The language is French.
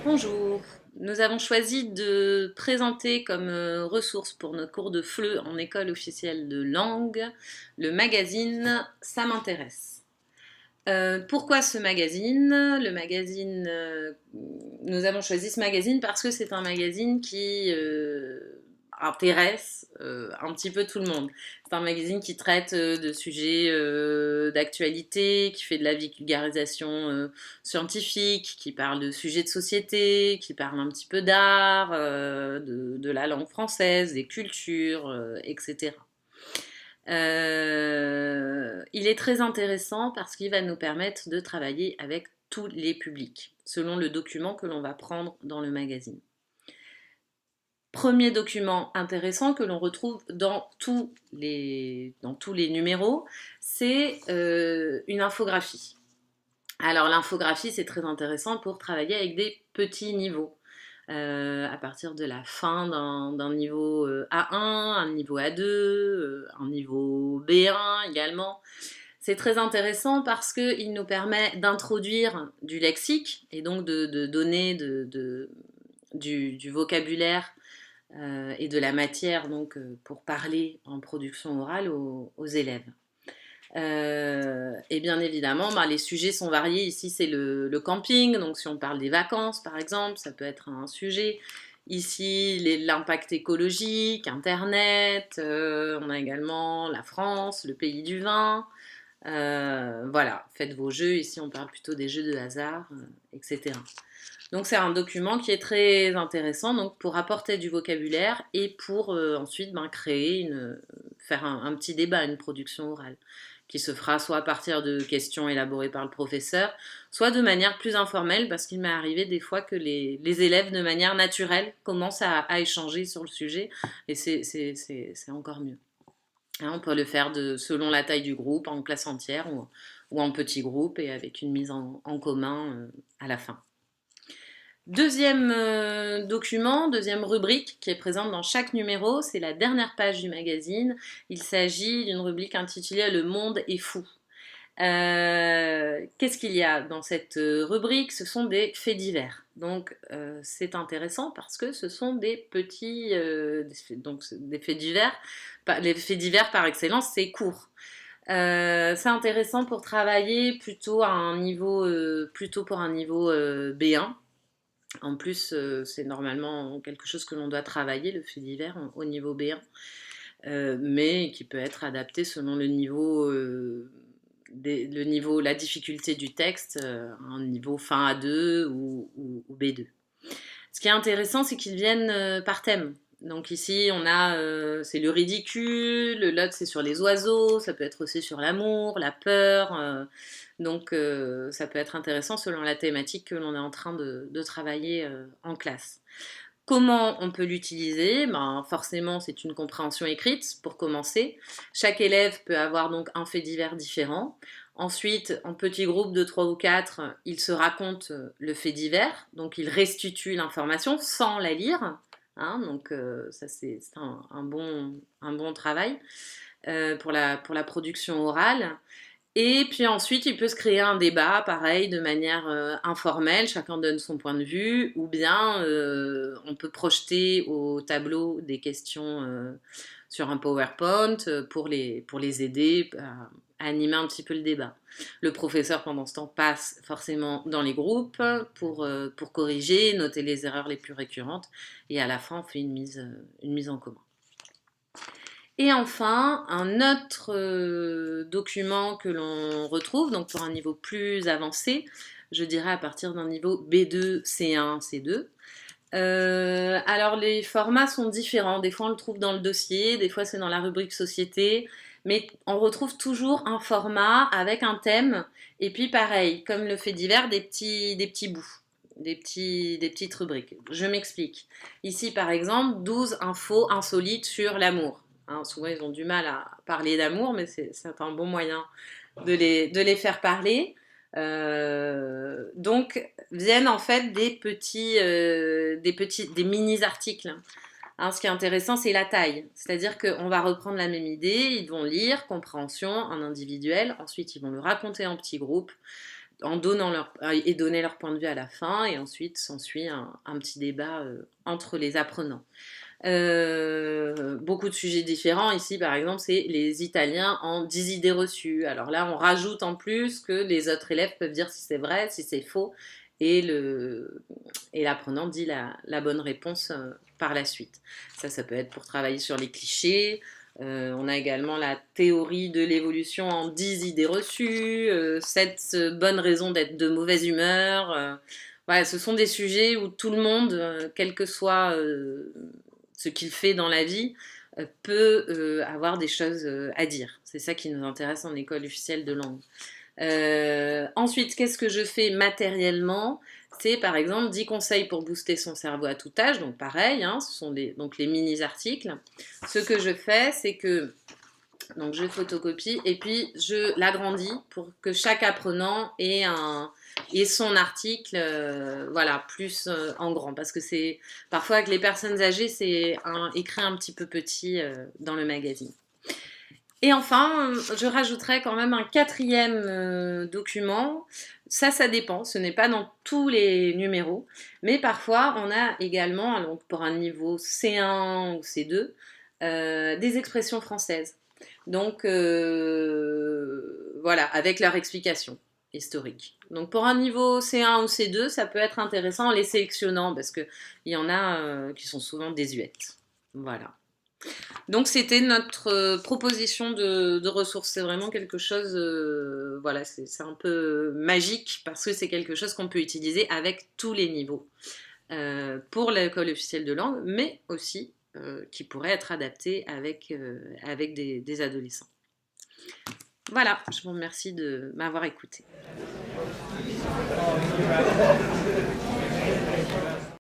Bonjour, nous avons choisi de présenter comme ressource pour notre cours de FLE en école officielle de langue le magazine Ça m'intéresse. Pourquoi ce magazine? Nous avons choisi ce magazine parce que c'est un magazine qui intéresse un petit peu tout le monde. C'est un magazine qui traite de sujets d'actualité, qui fait de la vulgarisation scientifique, qui parle de sujets de société, qui parle un petit peu d'art, de la langue française, des cultures, etc. Il est très intéressant parce qu'il va nous permettre de travailler avec tous les publics, selon le document que l'on va prendre dans le magazine. Premier document intéressant que l'on retrouve dans tous les numéros, c'est une infographie. Alors l'infographie, c'est très intéressant pour travailler avec des petits niveaux. À partir de la fin d'un niveau A1, un niveau A2, un niveau B1 également. C'est très intéressant parce qu'il nous permet d'introduire du lexique et donc de donner du vocabulaire et de la matière donc, pour parler en production orale aux élèves. Et bien évidemment, les sujets sont variés. Ici, c'est le camping. Donc, si on parle des vacances, par exemple, ça peut être un sujet. Ici, l'impact écologique, Internet. On a également la France, le pays du vin. Voilà, faites vos jeux. Ici, on parle plutôt des jeux de hasard, etc. Donc, c'est un document qui est très intéressant donc, pour apporter du vocabulaire et pour ensuite faire un petit débat, une production orale qui se fera soit à partir de questions élaborées par le professeur, soit de manière plus informelle, parce qu'il m'est arrivé des fois que les élèves, de manière naturelle, commencent à échanger sur le sujet, et c'est encore mieux. Hein, on peut le faire selon la taille du groupe, en classe entière ou en petit groupe, et avec une mise en commun à la fin. Deuxième document, deuxième rubrique qui est présente dans chaque numéro, c'est la dernière page du magazine. Il s'agit d'une rubrique intitulée Le monde est fou. Qu'est-ce qu'il y a dans cette rubrique? Ce sont des faits divers. Donc c'est intéressant parce que ce sont des petits, donc des faits divers. Les faits divers par excellence, c'est court. C'est intéressant pour travailler plutôt pour un niveau B1. En plus, c'est normalement quelque chose que l'on doit travailler, le fait divers, au niveau B1, mais qui peut être adapté selon le niveau, la difficulté du texte, un niveau fin A2 ou B2. Ce qui est intéressant, c'est qu'ils viennent par thème. Donc ici, c'est le ridicule, l'autre c'est sur les oiseaux, ça peut être aussi sur l'amour, la peur. Donc ça peut être intéressant selon la thématique que l'on est en train de travailler en classe. Comment on peut l'utiliser? Forcément, c'est une compréhension écrite pour commencer. Chaque élève peut avoir donc un fait divers différent. Ensuite, en petit groupe de 3 ou 4, il se raconte le fait divers. Donc, il restitue l'information sans la lire. Hein, donc, ça, c'est un bon travail pour la production orale. Et puis ensuite, il peut se créer un débat, pareil, de manière informelle, chacun donne son point de vue, ou bien on peut projeter au tableau des questions sur un PowerPoint pour les aider à animer un petit peu le débat. Le professeur, pendant ce temps, passe forcément dans les groupes pour corriger, noter les erreurs les plus récurrentes, et à la fin, on fait une mise en commun. Et enfin, un autre document que l'on retrouve, donc pour un niveau plus avancé, je dirais à partir d'un niveau B2, C1, C2. Alors les formats sont différents, des fois on le trouve dans le dossier, des fois c'est dans la rubrique société, mais on retrouve toujours un format avec un thème, et puis pareil, comme le fait divers, des petits bouts. Des petites rubriques. Je m'explique. Ici, par exemple, 12 infos insolites sur l'amour. Hein, souvent, ils ont du mal à parler d'amour, mais c'est un bon moyen de les faire parler. Donc, viennent en fait des mini-articles. Hein, ce qui est intéressant, c'est la taille. C'est-à-dire qu'on va reprendre la même idée, ils vont lire, compréhension, en individuel, ensuite ils vont le raconter en petits groupes, en donnant et donner leur point de vue à la fin, et ensuite s'ensuit un petit débat entre les apprenants. Beaucoup de sujets différents. Ici, par exemple, c'est les Italiens en 10 idées reçues. Alors là, on rajoute en plus que les autres élèves peuvent dire si c'est vrai, si c'est faux, et l'apprenant dit la bonne réponse par la suite. Ça peut être pour travailler sur les clichés. On a également la théorie de l'évolution en 10 idées reçues, 7 bonnes raisons d'être de mauvaise humeur. Voilà, ce sont des sujets où tout le monde, quel que soit ce qu'il fait dans la vie, peut avoir des choses à dire. C'est ça qui nous intéresse en école officielle de langue. Ensuite, qu'est-ce que je fais matériellement? C'est par exemple 10 conseils pour booster son cerveau à tout âge. Donc pareil, hein, ce sont donc les mini-articles. Ce que je fais, c'est que donc je photocopie et puis je l'agrandis pour que chaque apprenant ait son article voilà, plus en grand. Parce que c'est parfois avec les personnes âgées, c'est écrit un petit peu petit dans le magazine. Et enfin, je rajouterais quand même un 4e document. Ça dépend. Ce n'est pas dans tous les numéros. Mais parfois, on a également, donc pour un niveau C1 ou C2, des expressions françaises. Donc, voilà, avec leur explication historique. Donc, pour un niveau C1 ou C2, ça peut être intéressant en les sélectionnant parce qu'il y en a qui sont souvent désuètes. Voilà. Donc c'était notre proposition de ressources. C'est vraiment quelque chose, voilà, c'est un peu magique parce que c'est quelque chose qu'on peut utiliser avec tous les niveaux pour l'école officielle de langue, mais aussi qui pourrait être adapté avec des adolescents. Voilà, je vous remercie de m'avoir écouté.